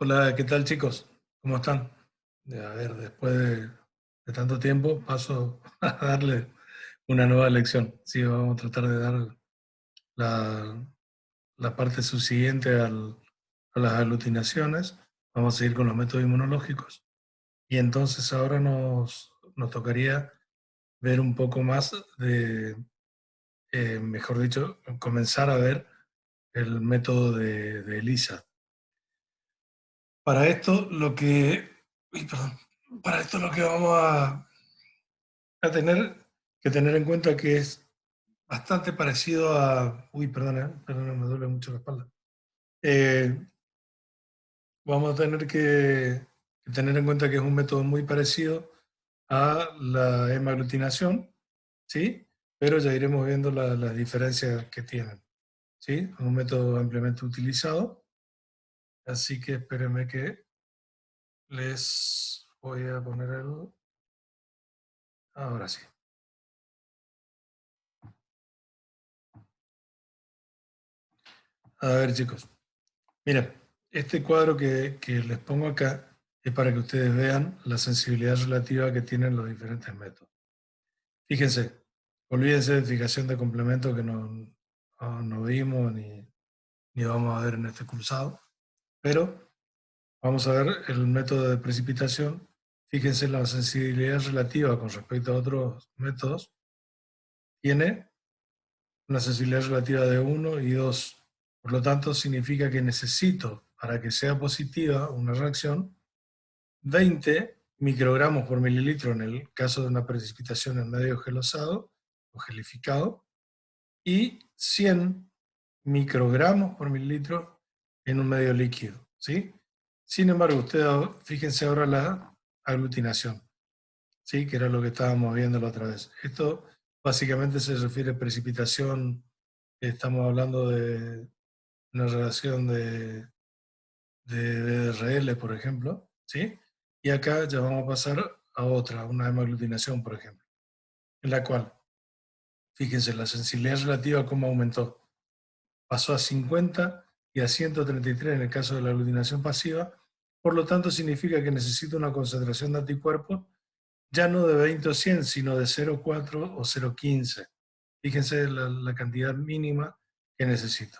Hola, ¿qué tal chicos? ¿Cómo están? A ver, después de tanto tiempo paso a darle una nueva lección. Sí, vamos a tratar de dar la, la parte subsiguiente a las aglutinaciones. Vamos a seguir con los métodos inmunológicos. Y entonces ahora nos tocaría ver un poco más mejor dicho, comenzar a ver el método de ELISA. Para esto lo que, uy, perdón. Para esto lo que vamos a tener que tener en cuenta que es bastante parecido a, uy, perdona, me duele mucho la espalda. Eh, Vamos a tener que tener en cuenta que es un método muy parecido a la hemaglutinación, ¿sí? Pero ya iremos viendo las diferencias que tienen, ¿sí? Es un método ampliamente utilizado, así que espérenme que les voy a poner algo. Ahora sí. A ver, chicos. Mira, este cuadro que les pongo acá es para que ustedes vean la sensibilidad relativa que tienen los diferentes métodos. Fíjense, olvídense de fijación de complemento que no vimos ni vamos a ver en este cursado, pero vamos a ver el método de precipitación. Fíjense la sensibilidad relativa con respecto a otros métodos. Tiene una sensibilidad relativa de 1 y 2. Por lo tanto, significa que necesito, para que sea positiva una reacción, 20 microgramos por mililitro en el caso de una precipitación en medio gelosado o gelificado y 100 microgramos por mililitro en un medio líquido, ¿sí? Sin embargo, ustedes fíjense ahora la aglutinación, ¿sí? Que era lo que estábamos viendo la otra vez. Esto básicamente se refiere a precipitación, estamos hablando de una relación de DRL, por ejemplo, ¿sí? Y acá ya vamos a pasar a otra, una hemaglutinación, por ejemplo, en la cual, fíjense, la sensibilidad relativa cómo aumentó. Pasó a 50 y a 133 en el caso de la aglutinación pasiva, por lo tanto significa que necesito una concentración de anticuerpos ya no de 20 o 100, sino de 0,4 o 0,15. Fíjense la cantidad mínima que necesito.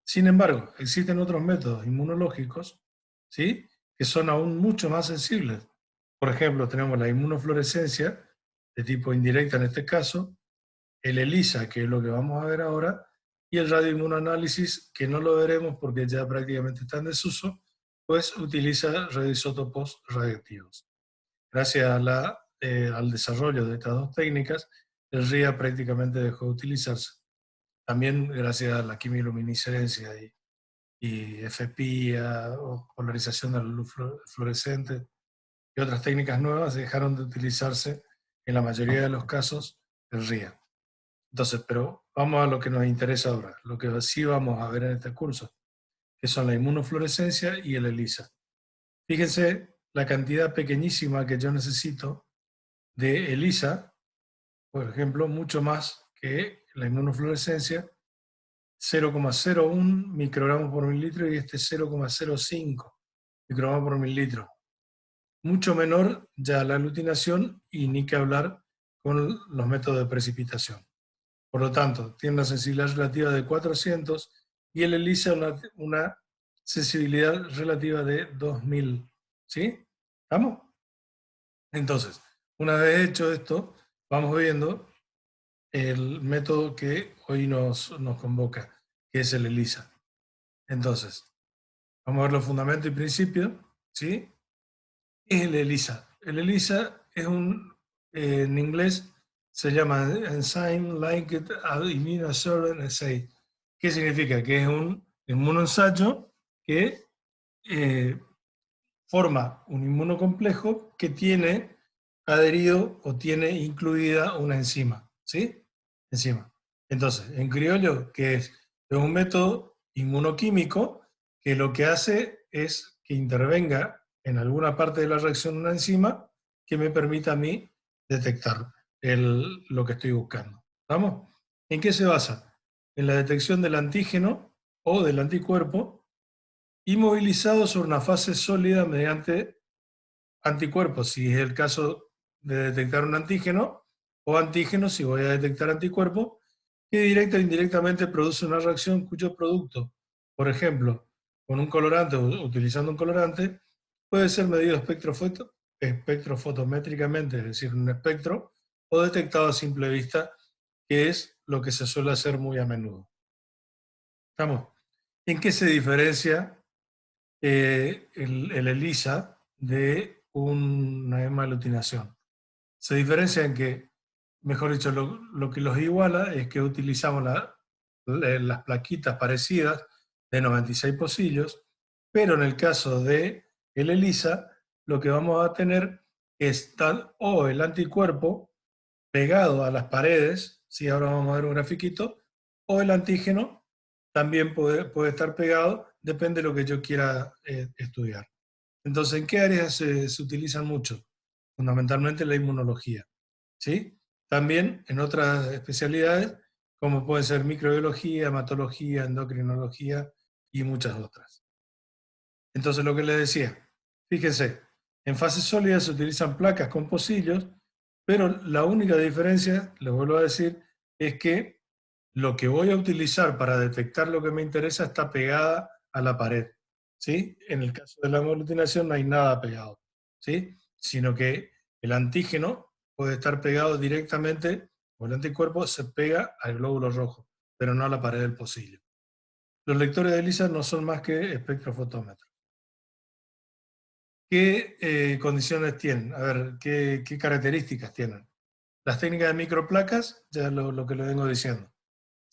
Sin embargo, existen otros métodos inmunológicos, ¿sí?, que son aún mucho más sensibles. Por ejemplo, tenemos la inmunofluorescencia, de tipo indirecta en este caso, el ELISA, que es lo que vamos a ver ahora, y el radioinmunoanálisis, que no lo veremos porque ya prácticamente está en desuso, pues utiliza radioisótopos radioactivos. Gracias al desarrollo de estas dos técnicas, el RIA prácticamente dejó de utilizarse. También gracias a la quimiluminiscencia y FPIA o polarización de la luz fluorescente y otras técnicas nuevas dejaron de utilizarse en la mayoría de los casos el RIA. Entonces, pero vamos a lo que nos interesa ahora, lo que sí vamos a ver en este curso, que son la inmunofluorescencia y el ELISA. Fíjense la cantidad pequeñísima que yo necesito de ELISA, por ejemplo, mucho más que la inmunofluorescencia, 0,01 microgramos por mililitro y este 0,05 microgramos por mililitro. Mucho menor ya la aglutinación y ni que hablar con los métodos de precipitación. Por lo tanto, tiene una sensibilidad relativa de 400 y el ELISA una sensibilidad relativa de 2000. ¿Sí? ¿Estamos? Entonces, una vez hecho esto, vamos viendo el método que hoy nos convoca, que es el ELISA. Entonces, vamos a ver los fundamentos y principios, ¿sí? Es el ELISA. El ELISA es en inglés se llama Enzyme Linked Immunosorbent Assay. ¿Qué significa? Que es un inmunoensayo que eh, forma un inmunocomplejo que tiene adherido o tiene incluida una enzima, ¿sí? Enzima. Entonces, en criollo, que es un método inmunoquímico que lo que hace es que intervenga en alguna parte de la reacción una enzima que me permita a mí detectar lo que estoy buscando. ¿Estamos? ¿En qué se basa? En la detección del antígeno o del anticuerpo inmovilizado sobre una fase sólida mediante anticuerpos, si es el caso de detectar un antígeno, o antígenos si voy a detectar anticuerpos, que directa e indirectamente produce una reacción cuyo producto, por ejemplo, con un colorante o utilizando un colorante, puede ser medido espectrofotométricamente, es decir, un espectro, o detectado a simple vista, que es lo que se suele hacer muy a menudo. ¿Estamos? ¿En qué se diferencia el ELISA de una hemaglutinación? Se diferencia en que, mejor dicho, lo que los iguala es que utilizamos las plaquitas parecidas de 96 pocillos, pero en el caso de el ELISA, lo que vamos a tener es o el anticuerpo pegado a las paredes, si ahora vamos a ver un grafiquito, o el antígeno también puede estar pegado, depende de lo que yo quiera estudiar. Entonces, ¿en qué áreas se utilizan mucho? Fundamentalmente la inmunología, ¿sí? También en otras especialidades, como pueden ser microbiología, hematología, endocrinología y muchas otras. Entonces, lo que les decía, fíjense, en fase sólida se utilizan placas con pocillos, pero la única diferencia, les vuelvo a decir, es que lo que voy a utilizar para detectar lo que me interesa está pegada a la pared, ¿sí? En el caso de la aglutinación no hay nada pegado, ¿sí? Sino que el antígeno puede estar pegado directamente, o el anticuerpo se pega al glóbulo rojo, pero no a la pared del pocillo. Los lectores de ELISA no son más que espectrofotómetros. ¿Qué condiciones tienen? A ver, ¿qué características tienen? Las técnicas de microplacas, ya lo que le vengo diciendo.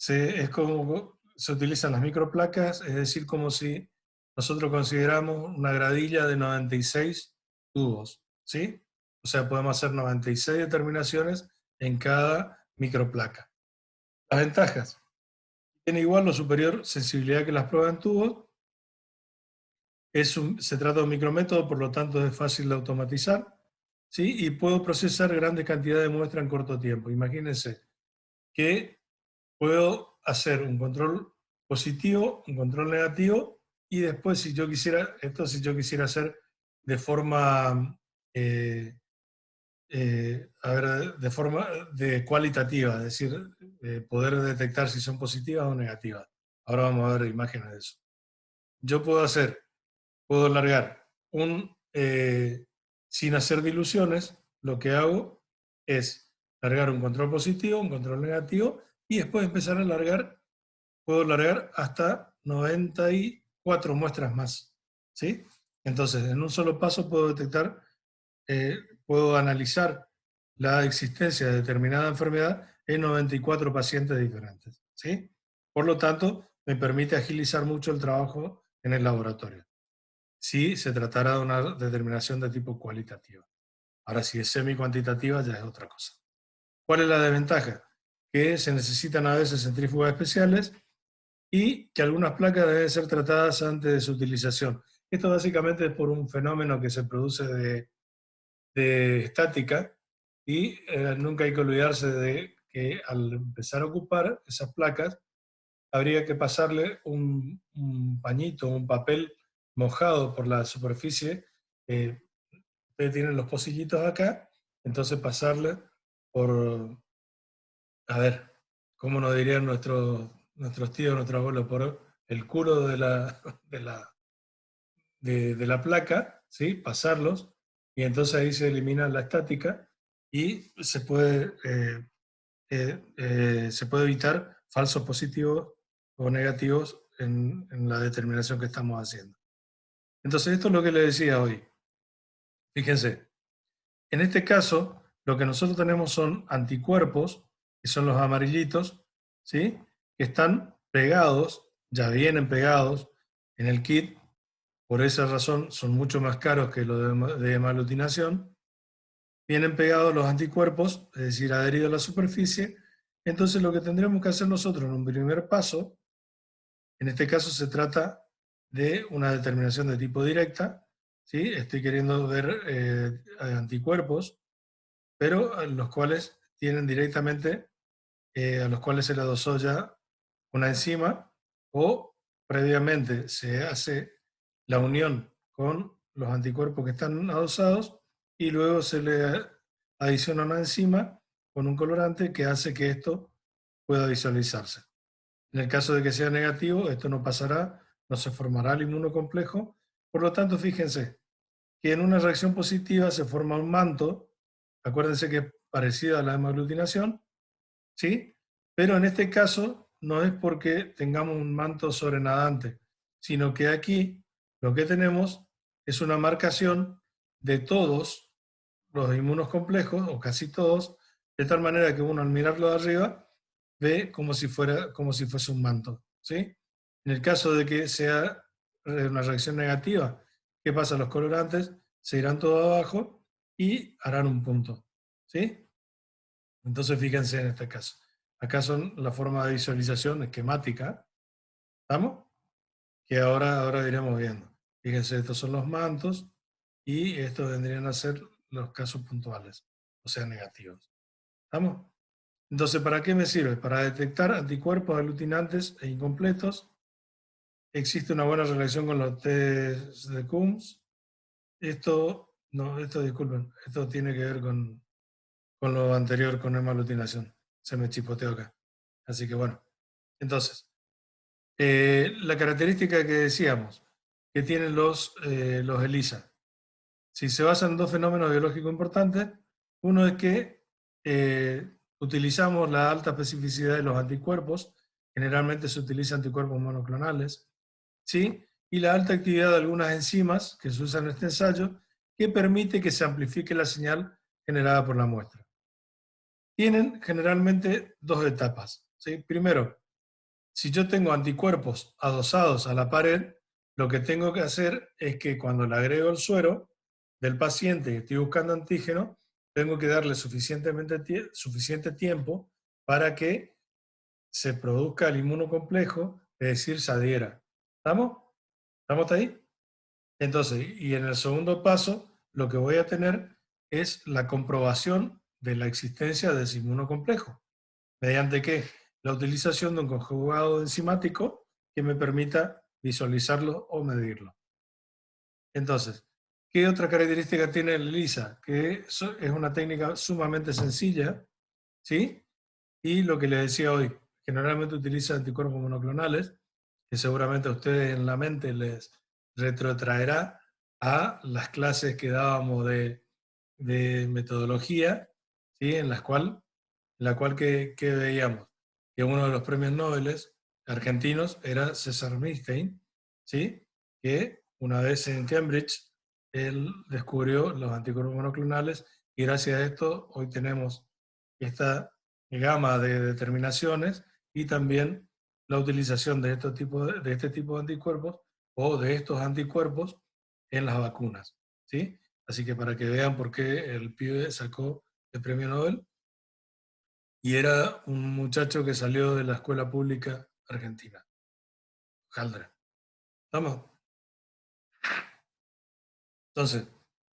Es como se utilizan las microplacas, es decir, como si nosotros consideramos una gradilla de 96 tubos, ¿sí? O sea, podemos hacer 96 determinaciones en cada microplaca. Las ventajas. Tiene igual o superior sensibilidad que las pruebas en tubos. Se trata de un micrométodo, por lo tanto es fácil de automatizar, ¿sí? Y puedo procesar grandes cantidades de muestra en corto tiempo. Imagínense que puedo hacer un control positivo, un control negativo, y después si yo quisiera hacer de forma, de forma cualitativa, es decir, poder detectar si son positivas o negativas. Ahora vamos a ver imágenes de eso. Yo puedo largar sin hacer diluciones, lo que hago es largar un control positivo, un control negativo, y después empezar a puedo largar hasta 94 muestras más, ¿sí? Entonces, en un solo paso puedo detectar, puedo analizar la existencia de determinada enfermedad en 94 pacientes diferentes, ¿sí? Por lo tanto, me permite agilizar mucho el trabajo en el laboratorio, si se tratara de una determinación de tipo cualitativa. Ahora, si es semi-cuantitativa, ya es otra cosa. ¿Cuál es la desventaja? Que se necesitan a veces centrífugas especiales y que algunas placas deben ser tratadas antes de su utilización. Esto básicamente es por un fenómeno que se produce de estática y nunca hay que olvidarse de que al empezar a ocupar esas placas habría que pasarle un pañito, un papel mojado por la superficie. Ustedes tienen los pocillitos acá, entonces pasarle por, a ver, ¿cómo nos dirían nuestros tíos, nuestros abuelos? Por el culo de la placa, ¿sí? Pasarlos, y entonces ahí se elimina la estática y se puede evitar falsos positivos o negativos en la determinación que estamos haciendo. Entonces, esto es lo que les decía hoy. Fíjense, en este caso, lo que nosotros tenemos son anticuerpos, que son los amarillitos, ¿sí? Que están pegados, ya vienen pegados en el kit. Por esa razón son mucho más caros que los de hemaglutinación. Vienen pegados los anticuerpos, es decir, adheridos a la superficie. Entonces lo que tendremos que hacer nosotros en un primer paso, en este caso se trata de una determinación de tipo directa, ¿sí? Estoy queriendo ver anticuerpos, pero a los cuales tienen directamente, a los cuales se le adosó ya una enzima, o previamente se hace la unión con los anticuerpos que están adosados y luego se le adiciona una enzima con un colorante que hace que esto pueda visualizarse. En el caso de que sea negativo, esto no pasará, no se formará el inmunocomplejo. Por lo tanto, fíjense que en una reacción positiva se forma un manto, acuérdense que es parecido a la hemaglutinación, ¿sí? Pero en este caso no es porque tengamos un manto sobrenadante, sino que aquí lo que tenemos es una marcación de todos los inmunos complejos, o casi todos, de tal manera que uno al mirarlo de arriba ve como si fuese un manto, ¿sí? En el caso de que sea una reacción negativa, ¿qué pasa? Los colorantes se irán todos abajo y harán un punto, ¿sí? Entonces fíjense en este caso. Acá son la forma de visualización esquemática, ¿estamos? Que ahora iremos viendo. Fíjense, estos son los mantos y estos vendrían a ser los casos puntuales, o sea, negativos. ¿Estamos? Entonces, ¿para qué me sirve? Para detectar anticuerpos aglutinantes e incompletos. Existe una buena relación con los test de Coombs. Disculpen, esto tiene que ver con lo anterior, con hemaglutinación. Se me chipoteó acá. Así que bueno. Entonces, la característica que decíamos, que tienen los ELISA. Si se basan en dos fenómenos biológicos importantes, uno es que utilizamos la alta especificidad de los anticuerpos, generalmente se utilizan anticuerpos monoclonales, ¿sí? Y la alta actividad de algunas enzimas que se usan en este ensayo, que permite que se amplifique la señal generada por la muestra. Tienen generalmente dos etapas, ¿sí? Primero, si yo tengo anticuerpos adosados a la pared, lo que tengo que hacer es que cuando le agrego el suero del paciente y estoy buscando antígeno, tengo que darle suficiente tiempo para que se produzca el inmunocomplejo, es decir, se adhiera. ¿Estamos? ¿Estamos hasta ahí? Entonces, y en el segundo paso, lo que voy a tener es la comprobación de la existencia de ese inmunocomplejo. ¿Mediante qué? La utilización de un conjugado enzimático que me permita visualizarlo o medirlo. Entonces, ¿qué otra característica tiene el ELISA? Que es una técnica sumamente sencilla, ¿sí? Y lo que les decía hoy, generalmente utiliza anticuerpos monoclonales, que seguramente a ustedes en la mente les retrotraerá a las clases que dábamos de metodología, ¿sí? En la cual que veíamos que uno de los premios Nobel argentinos era César Milstein, ¿sí? Que una vez en Cambridge él descubrió los anticuerpos monoclonales y gracias a esto hoy tenemos esta gama de determinaciones y también la utilización de este tipo de anticuerpos o de estos anticuerpos en las vacunas, ¿sí? Así que para que vean por qué el pibe sacó el premio Nobel, y era un muchacho que salió de la escuela pública argentina, Jaldra. ¿Estamos? Entonces,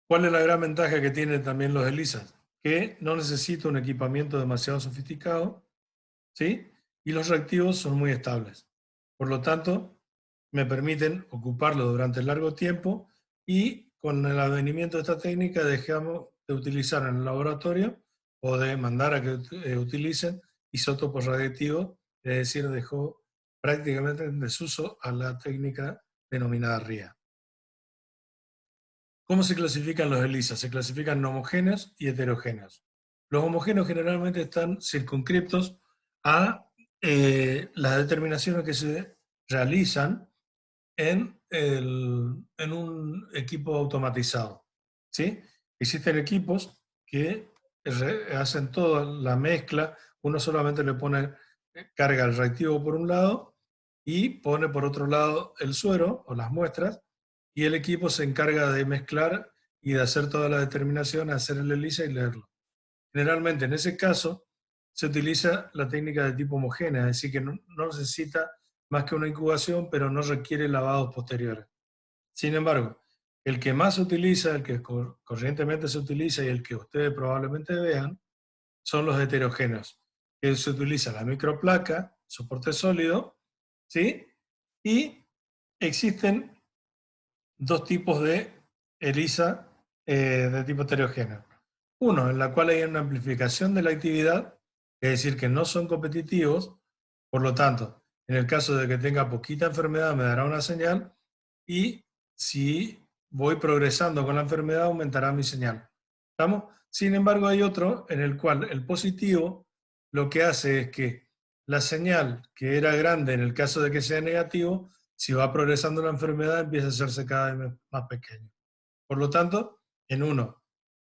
¿cuál es la gran ventaja que tienen también los ELISAs? Que no necesito un equipamiento demasiado sofisticado, ¿sí? Y los reactivos son muy estables. Por lo tanto, me permiten ocuparlo durante largo tiempo y con el advenimiento de esta técnica dejamos de utilizar en el laboratorio o de mandar a que utilicen isótopos radiactivos, es decir, dejó prácticamente en desuso a la técnica denominada RIA. ¿Cómo se clasifican los ELISA? Se clasifican homogéneos y heterogéneos. Los homogéneos generalmente están circunscriptos a las determinaciones que se realizan en un equipo automatizado, ¿sí? Existen equipos que hacen toda la mezcla, uno solamente le pone carga el reactivo por un lado y pone por otro lado el suero o las muestras, y el equipo se encarga de mezclar y de hacer toda la determinación, hacer el ELISA y leerlo. Generalmente en ese caso se utiliza la técnica de tipo homogénea, es decir, que no necesita más que una incubación, pero no requiere lavados posteriores. Sin embargo, el que más se utiliza, el que corrientemente se utiliza y el que ustedes probablemente vean, son los heterogéneos, que se utiliza la microplaca, soporte sólido, ¿sí? Y existen dos tipos de ELISA de tipo heterogéneo. Uno, en la cual hay una amplificación de la actividad, es decir, que no son competitivos, por lo tanto, en el caso de que tenga poquita enfermedad me dará una señal, y si voy progresando con la enfermedad aumentará mi señal. ¿Estamos? Sin embargo, hay otro en el cual el positivo lo que hace es que la señal que era grande en el caso de que sea negativo, si va progresando la enfermedad empieza a hacerse cada vez más pequeño. Por lo tanto, en uno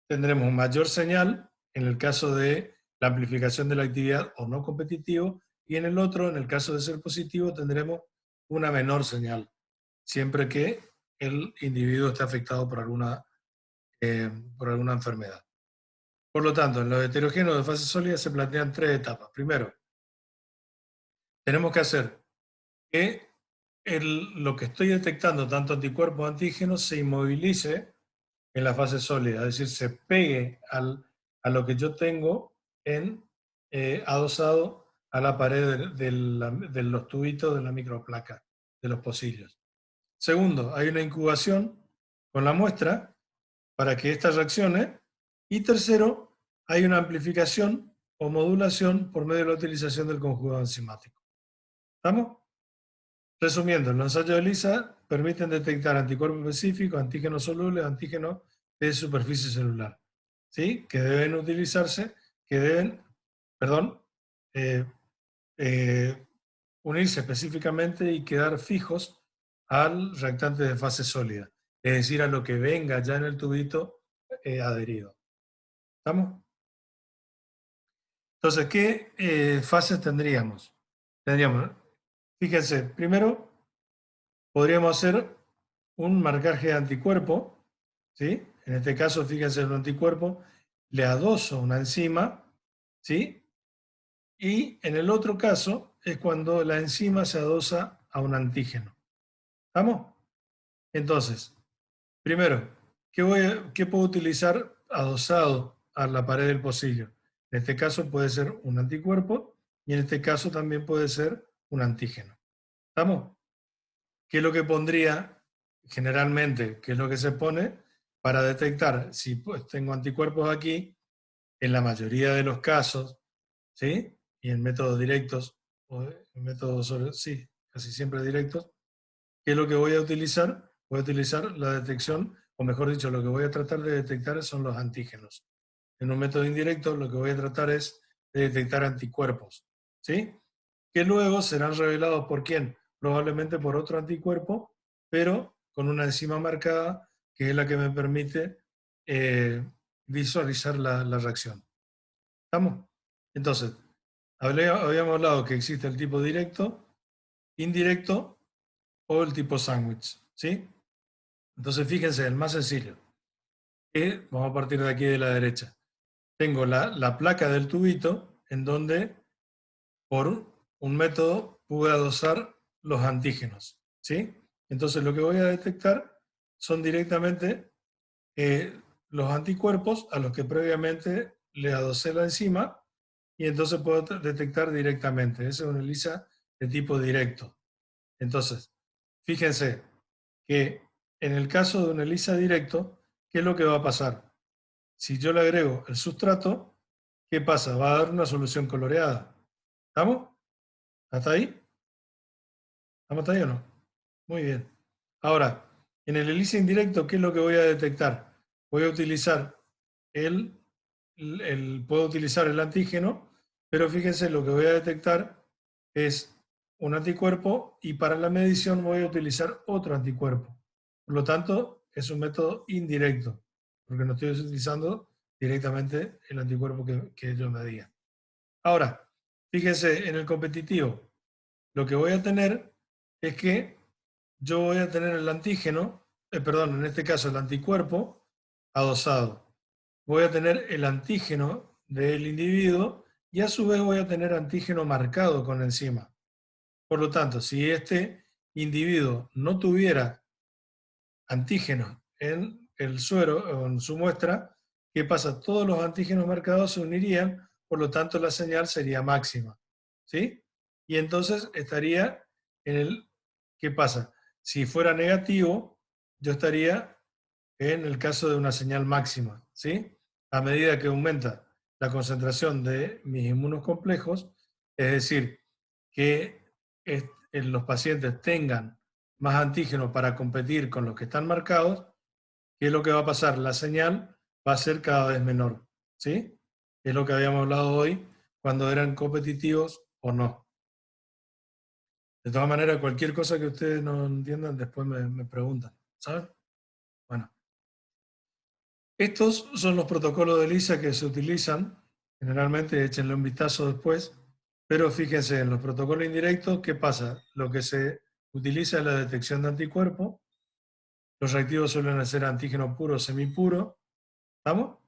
tendremos mayor señal en el caso de la amplificación de la actividad o no competitivo, y en el otro, en el caso de ser positivo, tendremos una menor señal, siempre que el individuo esté afectado por alguna enfermedad. Por lo tanto, en los heterogéneos de fase sólida se plantean tres etapas. Primero, tenemos que hacer que lo que estoy detectando, tanto anticuerpos como antígenos, se inmovilice en la fase sólida, es decir, se pegue a lo que yo tengo adosado a la pared de los tubitos de la microplaca, de los pocillos. Segundo, hay una incubación con la muestra para que ésta reaccione. Y tercero, hay una amplificación o modulación por medio de la utilización del conjugado enzimático. ¿Estamos? Resumiendo, los ensayos de ELISA permiten detectar anticuerpos específicos, antígenos solubles, antígenos de superficie celular, ¿sí? Que deben utilizarse, eh, eh, unirse específicamente y quedar fijos al reactante de fase sólida, es decir, a lo que venga ya en el tubito adherido. ¿Estamos? Entonces, ¿qué fases tendríamos? Fíjense, primero podríamos hacer un marcaje de anticuerpo, ¿sí? En este caso, fíjense, el anticuerpo le adoso una enzima, ¿sí? Y en el otro caso es cuando la enzima se adosa a un antígeno. ¿Estamos? Entonces, primero, ¿qué puedo utilizar adosado a la pared del pocillo? En este caso puede ser un anticuerpo y en este caso también puede ser un antígeno. ¿Estamos? ¿Qué es lo que pondría generalmente? ¿Qué es lo que se pone para detectar si pues, tengo anticuerpos aquí? En la mayoría de los casos, ¿sí? Y en métodos directos, o en métodos, sí, casi siempre directos, ¿qué es lo que voy a utilizar? Voy a utilizar la detección, o mejor dicho, lo que voy a tratar de detectar son los antígenos. En un método indirecto, lo que voy a tratar es de detectar anticuerpos, ¿sí? Que luego serán revelados por quién, probablemente por otro anticuerpo, pero con una enzima marcada que es la que me permite visualizar la reacción. ¿Estamos? Entonces, habíamos hablado que existe el tipo directo, indirecto o el tipo sándwich, ¿sí? Entonces, fíjense, el más sencillo, que vamos a partir de aquí de la derecha. Tengo la placa del tubito en donde por un método pude adosar los antígenos, ¿sí? Entonces lo que voy a detectar son directamente los anticuerpos a los que previamente le adosé la enzima, y entonces puedo detectar directamente. Esa es una ELISA de tipo directo. Entonces, fíjense que en el caso de una ELISA directo, ¿qué es lo que va a pasar? Si yo le agrego el sustrato, ¿qué pasa? Va a dar una solución coloreada. ¿Estamos? ¿Hasta ahí? ¿Estamos hasta ahí o no? Muy bien. Ahora, en el ELISA indirecto, ¿qué es lo que voy a detectar? Voy a utilizar puedo utilizar el antígeno, pero fíjense, lo que voy a detectar es un anticuerpo y para la medición voy a utilizar otro anticuerpo. Por lo tanto, es un método indirecto, porque no estoy utilizando directamente el anticuerpo que yo medía. Ahora, fíjense, en el competitivo, lo que voy a tener es que yo voy a tener el antígeno, perdón, en este caso el anticuerpo adosado. Voy a tener el antígeno del individuo y a su vez voy a tener antígeno marcado con enzima. Por lo tanto, si este individuo no tuviera antígenos en el suero o en su muestra, ¿qué pasa? Todos los antígenos marcados se unirían, por lo tanto la señal sería máxima, ¿sí? Y entonces estaría en el, ¿qué pasa? Si fuera negativo, yo estaría en el caso de una señal máxima, ¿sí? A medida que aumenta la concentración de mis inmunocomplejos, es decir, que los pacientes tengan más antígenos para competir con los que están marcados, ¿qué es lo que va a pasar? La señal va a ser cada vez menor, ¿sí? Es lo que habíamos hablado hoy, cuando eran competitivos o no. De todas maneras, cualquier cosa que ustedes no entiendan, después me preguntan, ¿saben? Bueno. Estos son los protocolos de ELISA que se utilizan, generalmente échenle un vistazo después, pero fíjense en los protocolos indirectos, ¿qué pasa? Lo que se utiliza es la detección de anticuerpos, los reactivos suelen ser antígeno puro o semipuro, ¿estamos?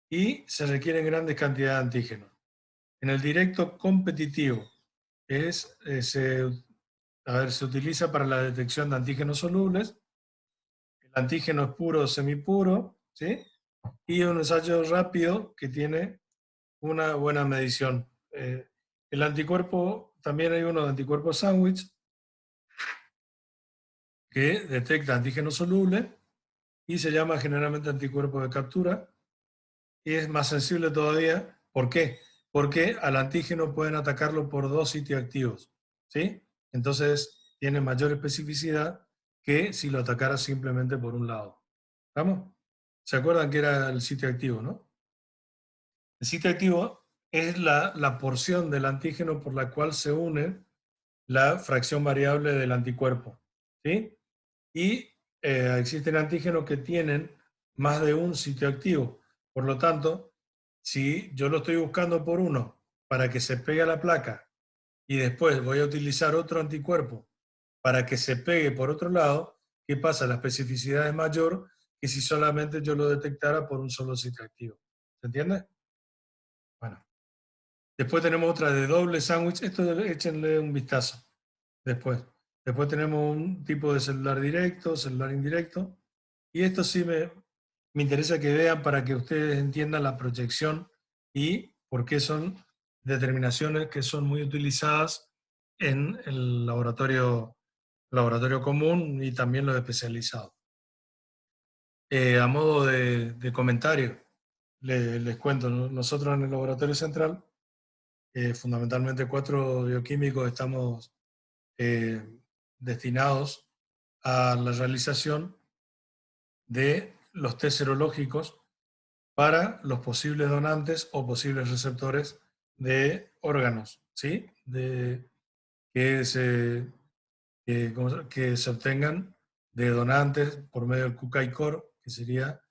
Y se requieren grandes cantidades de antígenos. En el directo competitivo, se utiliza para la detección de antígenos solubles, el antígeno es puro o semipuro, ¿sí? Y un ensayo rápido que tiene una buena medición. El anticuerpo, también hay uno de anticuerpo sándwich que detecta antígeno soluble y se llama generalmente anticuerpo de captura y es más sensible todavía. ¿Por qué? Porque al antígeno pueden atacarlo por dos sitios activos, ¿sí? Entonces tiene mayor especificidad que si lo atacara simplemente por un lado. ¿Estamos? ¿Se acuerdan que era el sitio activo, no? El sitio activo es la porción del antígeno por la cual se une la fracción variable del anticuerpo, ¿sí? Y existen antígenos que tienen más de un sitio activo. Por lo tanto, si yo lo estoy buscando por uno para que se pegue a la placa y después voy a utilizar otro anticuerpo para que se pegue por otro lado, ¿qué pasa? La especificidad es mayor que si solamente yo lo detectara por un solo sitio activo. ¿Se entiende? Bueno. Después tenemos otra de doble sándwich. Esto échenle un vistazo después. Después tenemos un tipo de celular directo, celular indirecto. Y esto sí me interesa que vean para que ustedes entiendan la proyección y por qué son determinaciones que son muy utilizadas en el laboratorio común y también los especializados. A modo de comentario, les cuento, nosotros en el laboratorio central, fundamentalmente 4 bioquímicos estamos destinados a la realización de los test serológicos para los posibles donantes o posibles receptores de órganos, ¿sí? Que que se obtengan de donantes por medio del CUCAI-COR, que sería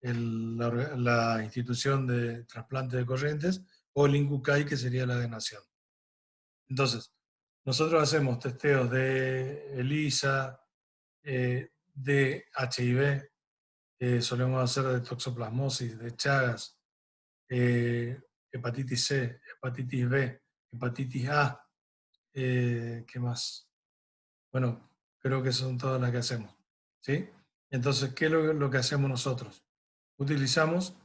la institución de trasplante de corrientes, o el INCUCAI, que sería la de Nación. Entonces, nosotros hacemos testeos de ELISA, de HIV, solemos hacer de toxoplasmosis, de Chagas, hepatitis C, hepatitis B, hepatitis A, ¿qué más? Bueno, creo que son todas las que hacemos, ¿sí? Entonces, ¿qué es lo que hacemos nosotros? Utilizamos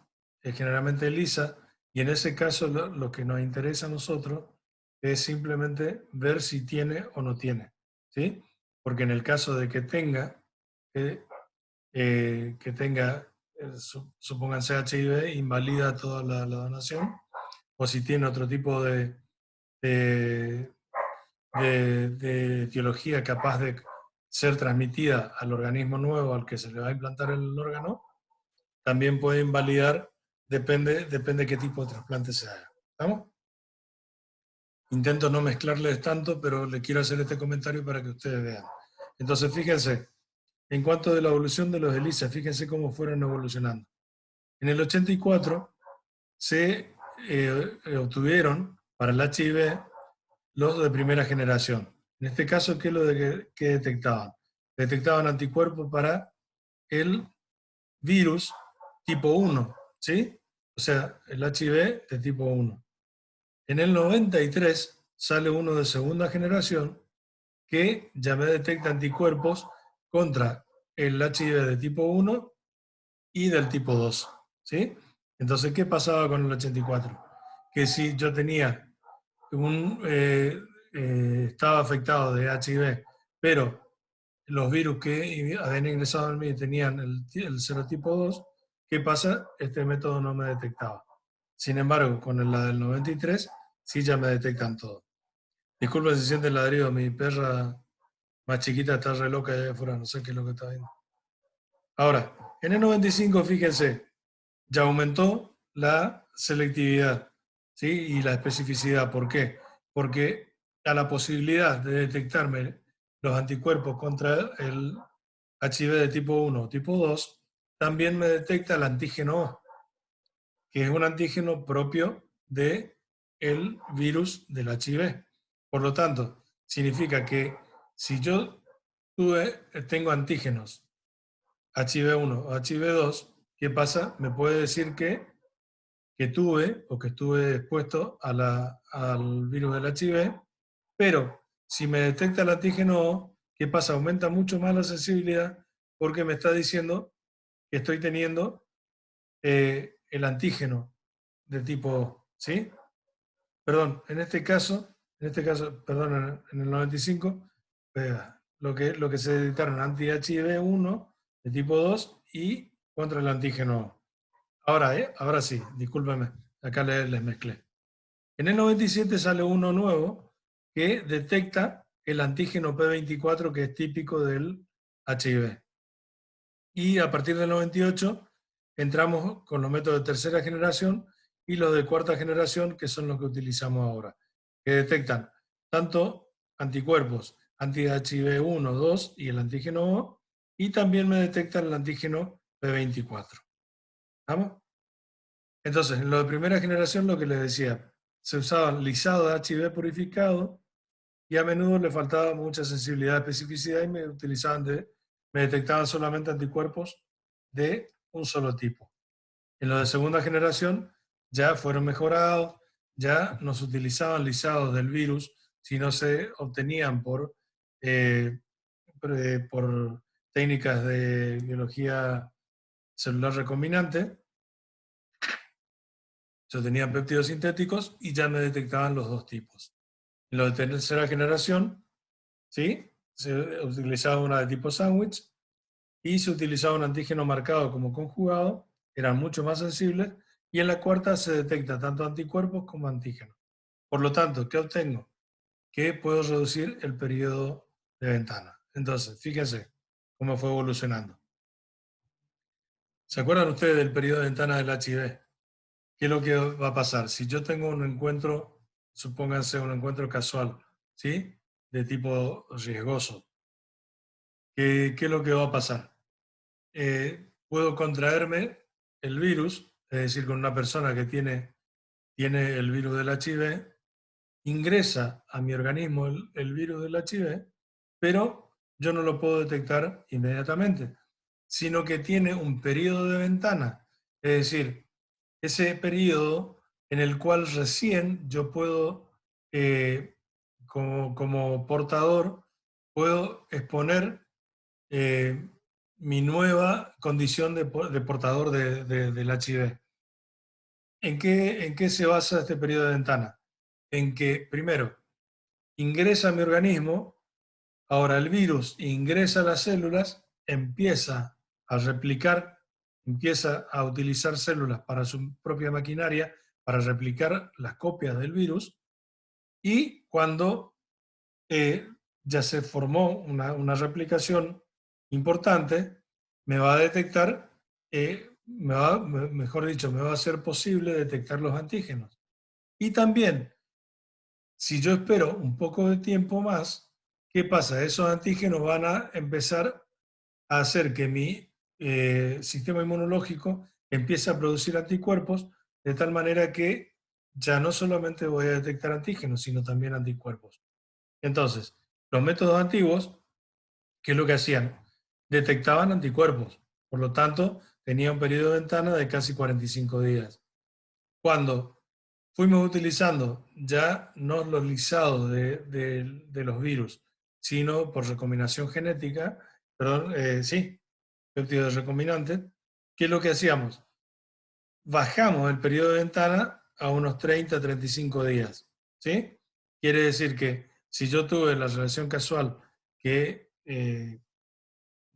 generalmente ELISA y en ese caso lo que nos interesa a nosotros es simplemente ver si tiene o no tiene, ¿sí? Porque en el caso de que tenga, supónganse HIV, invalida toda la donación, o si tiene otro tipo de etiología capaz de ser transmitida al organismo nuevo al que se le va a implantar el órgano, también puede invalidar, depende qué tipo de trasplante se haga. ¿Estamos? Intento no mezclarles tanto, pero le quiero hacer este comentario para que ustedes vean. Entonces, fíjense, en cuanto a la evolución de los ELISA, fíjense cómo fueron evolucionando. En el 84 se obtuvieron para el HIV los de primera generación. En este caso, ¿qué es lo que detectaban? Detectaban anticuerpos para el virus tipo 1, ¿sí? O sea, el HIV de tipo 1. En el 93 sale uno de segunda generación que ya me detecta anticuerpos contra el HIV de tipo 1 y del tipo 2, ¿sí? Entonces, ¿qué pasaba con el 84? Que si yo tenía estaba afectado de HIV, pero los virus que habían ingresado en mí tenían el serotipo 2, ¿qué pasa? Este método no me detectaba. Sin embargo, con la del 93, sí ya me detectan todo. Disculpen si siente el ladrido, mi perra más chiquita está re loca allá afuera, no sé qué es lo que está viendo. Ahora, en el 95, fíjense, ya aumentó la selectividad, ¿sí? Y la especificidad. ¿Por qué? Porque a la posibilidad de detectarme los anticuerpos contra el HIV de tipo 1 o tipo 2, también me detecta el antígeno O, que es un antígeno propio del virus del HIV. Por lo tanto, significa que si yo tengo antígenos HIV1 o HIV2, ¿qué pasa? Me puede decir que tuve o que estuve expuesto al virus del HIV, pero si me detecta el antígeno O, ¿qué pasa? Aumenta mucho más la sensibilidad porque me está diciendo que estoy teniendo el antígeno de tipo O, ¿sí? Perdón, perdón, en el 95, lo que se detectaron anti-HIV1 de tipo 2 y contra el antígeno O. Ahora sí, discúlpeme, acá les mezclé. En el 97 sale uno nuevo que detecta el antígeno P24 que es típico del HIV. Y a partir del 98 entramos con los métodos de tercera generación y los de cuarta generación, que son los que utilizamos ahora, que detectan tanto anticuerpos anti-HIV1, 2 y el antígeno O, y también me detectan el antígeno P24. ¿Vamos? Entonces, en lo de primera generación, lo que les decía, se usaba lisado de HIV purificado y a menudo le faltaba mucha sensibilidad, especificidad y me detectaban solamente anticuerpos de un solo tipo. En lo de segunda generación ya fueron mejorados, ya no se utilizaban lisados del virus, sino se obtenían por técnicas de biología celular recombinante. Yo tenía péptidos sintéticos y ya me detectaban los dos tipos. En lo de tercera generación, ¿sí? Se utilizaba una de tipo sándwich y se utilizaba un antígeno marcado como conjugado, eran mucho más sensibles, y en la cuarta se detecta tanto anticuerpos como antígenos. Por lo tanto, ¿qué obtengo? Que puedo reducir el periodo de ventana. Entonces, fíjense cómo fue evolucionando. ¿Se acuerdan ustedes del periodo de ventana del HIV? ¿Qué es lo que va a pasar? Si yo tengo un encuentro, supónganse un encuentro casual, ¿sí? De tipo riesgoso, ¿qué es lo que va a pasar? Puedo contraerme el virus, es decir, con una persona que tiene el virus del HIV, ingresa a mi organismo el virus del HIV, pero yo no lo puedo detectar inmediatamente, sino que tiene un periodo de ventana, es decir, ese periodo en el cual recién yo puedo, como portador, puedo exponer eh, mi nueva condición de portador del HIV. ¿En qué se basa este periodo de ventana? En que, primero, ingresa a mi organismo, ahora el virus ingresa a las células, empieza a replicar, empieza a utilizar células para su propia maquinaria, para replicar las copias del virus, y cuando ya se formó una replicación importante, me va a detectar, mejor dicho, me va a ser posible detectar los antígenos. Y también, si yo espero un poco de tiempo más, ¿qué pasa? Esos antígenos van a empezar a hacer que mi sistema inmunológico empiece a producir anticuerpos de tal manera que ya no solamente voy a detectar antígenos, sino también anticuerpos. Entonces, los métodos antiguos, ¿qué es lo que hacían? Detectaban anticuerpos, por lo tanto, tenía un periodo de ventana de casi 45 días. Cuando fuimos utilizando ya no los lisados de los virus, sino por recombinación genética, perdón, sí, péptidos recombinantes, ¿qué es lo que hacíamos? Bajamos el periodo de ventana a unos 30-35 días, ¿sí? Quiere decir que si yo tuve la relación casual que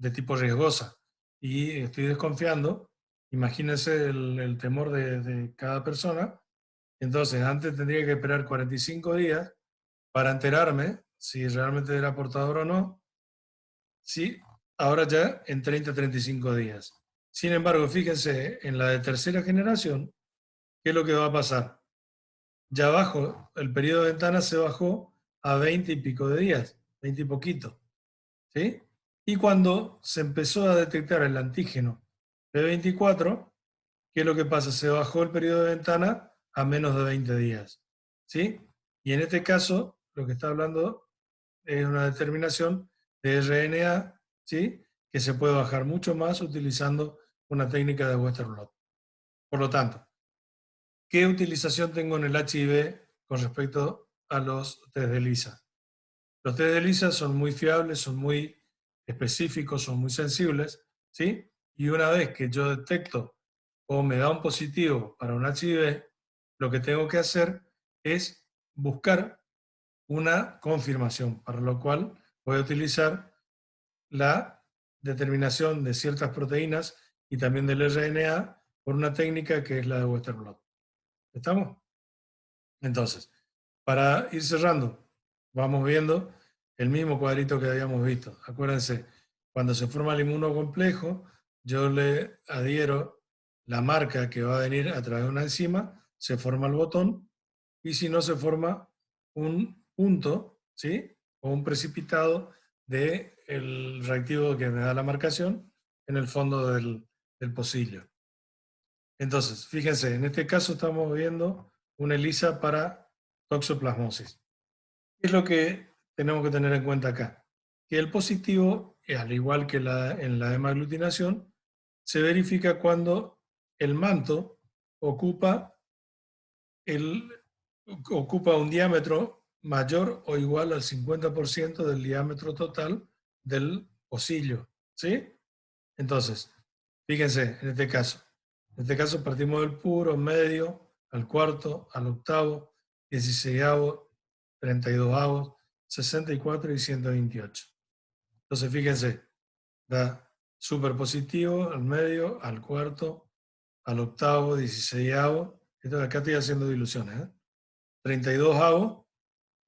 de tipo riesgosa y estoy desconfiando, imagínense el temor de cada persona. Entonces, antes tendría que esperar 45 días para enterarme si realmente era portador o no. Sí, ahora ya en 30-35 días. Sin embargo, fíjense, en la de tercera generación, ¿qué es lo que va a pasar? Ya abajo, el periodo de ventana se bajó a 20 y pico de días, 20 y poquito. ¿Sí? Y cuando se empezó a detectar el antígeno P24, ¿qué es lo que pasa? Se bajó el periodo de ventana a menos de 20 días. ¿Sí? Y en este caso, lo que está hablando es una determinación de RNA, ¿sí? Que se puede bajar mucho más utilizando una técnica de Western blot. Por lo tanto, ¿qué utilización tengo en el HIV con respecto a los test de ELISA? Los test de ELISA son muy fiables, son muy específicos, son muy sensibles, ¿sí? Y una vez que yo detecto o me da un positivo para un HIV, lo que tengo que hacer es buscar una confirmación, para lo cual voy a utilizar la determinación de ciertas proteínas y también del RNA por una técnica que es la de Western blot. ¿Estamos? Entonces, para ir cerrando, vamos viendo el mismo cuadrito que habíamos visto. Acuérdense, cuando se forma el inmunocomplejo, yo le adhiero la marca que va a venir a través de una enzima, se forma el botón, y si no, se forma un punto, ¿sí? O un precipitado del reactivo que me da la marcación en el fondo del pocillo. Entonces, fíjense, en este caso estamos viendo una ELISA para toxoplasmosis. ¿Qué es lo que tenemos que tener en cuenta acá? Que el positivo, al igual que en la hemaglutinación, se verifica cuando el manto ocupa, ocupa un diámetro mayor o igual al 50% del diámetro total del pocillo. ¿Sí? Entonces, fíjense en este caso. En este caso partimos del puro, medio, al cuarto, al octavo, 16avo, 32avo, 64 y 128. Entonces, fíjense, da súper positivo al medio, al cuarto, al octavo, 16avo. Esto de acá estoy haciendo diluciones, ¿eh? 32avo.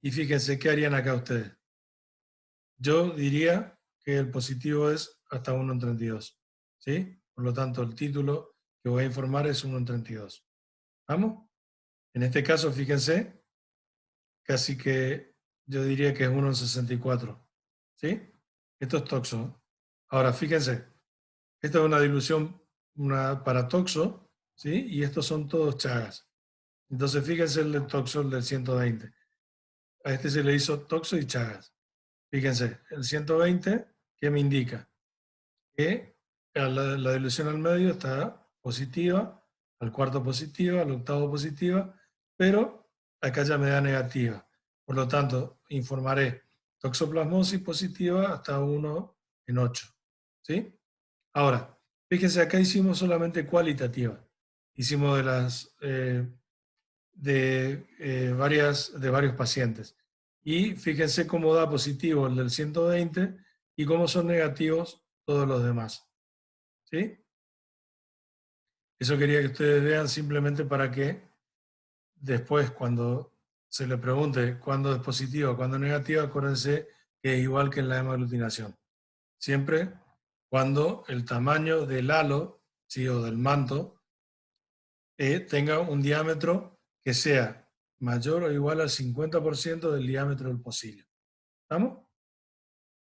Y fíjense, ¿qué harían acá ustedes? Yo diría que el positivo es hasta 1 en 32. ¿Sí? Por lo tanto, el título que voy a informar es 1 en 32. ¿Vamos? En este caso, fíjense, casi que yo diría que es 1 en 64. ¿Sí? Esto es toxo. Ahora, fíjense, esta es una dilución para toxo, ¿sí? Y estos son todos chagas. Entonces, fíjense el del toxo, el del 120. A este se le hizo toxo y chagas. Fíjense, el 120, ¿qué me indica? Que la dilución al medio está positiva, al cuarto positiva, al octavo positiva, pero acá ya me da negativa. Por lo tanto, informaré toxoplasmosis positiva hasta 1 en 8. ¿Sí? Ahora, fíjense, acá hicimos solamente cualitativa. Hicimos de varios pacientes. Y fíjense cómo da positivo el del 120 y cómo son negativos todos los demás. ¿Sí? Eso quería que ustedes vean simplemente para que después, cuando se le pregunte cuándo es positivo, cuándo es negativo, acuérdense que es igual que en la hemaglutinación. Siempre cuando el tamaño del halo, ¿sí? O del manto, tenga un diámetro que sea mayor o igual al 50% del diámetro del pocillo. ¿Estamos?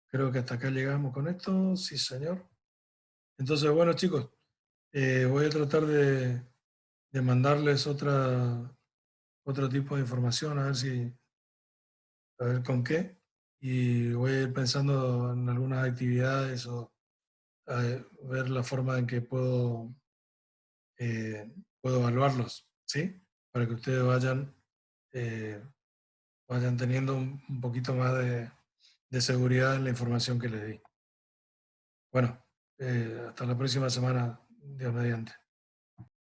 Creo que hasta acá llegamos con esto. Sí, señor. Entonces, bueno, chicos, voy a tratar de mandarles otro tipo de información, a ver con qué. Y voy a ir pensando en algunas actividades o ver la forma en que puedo evaluarlos, ¿sí? Para que ustedes eh, vayan teniendo un poquito más de seguridad en la información que les di. Bueno, hasta la próxima semana, Dios mediante.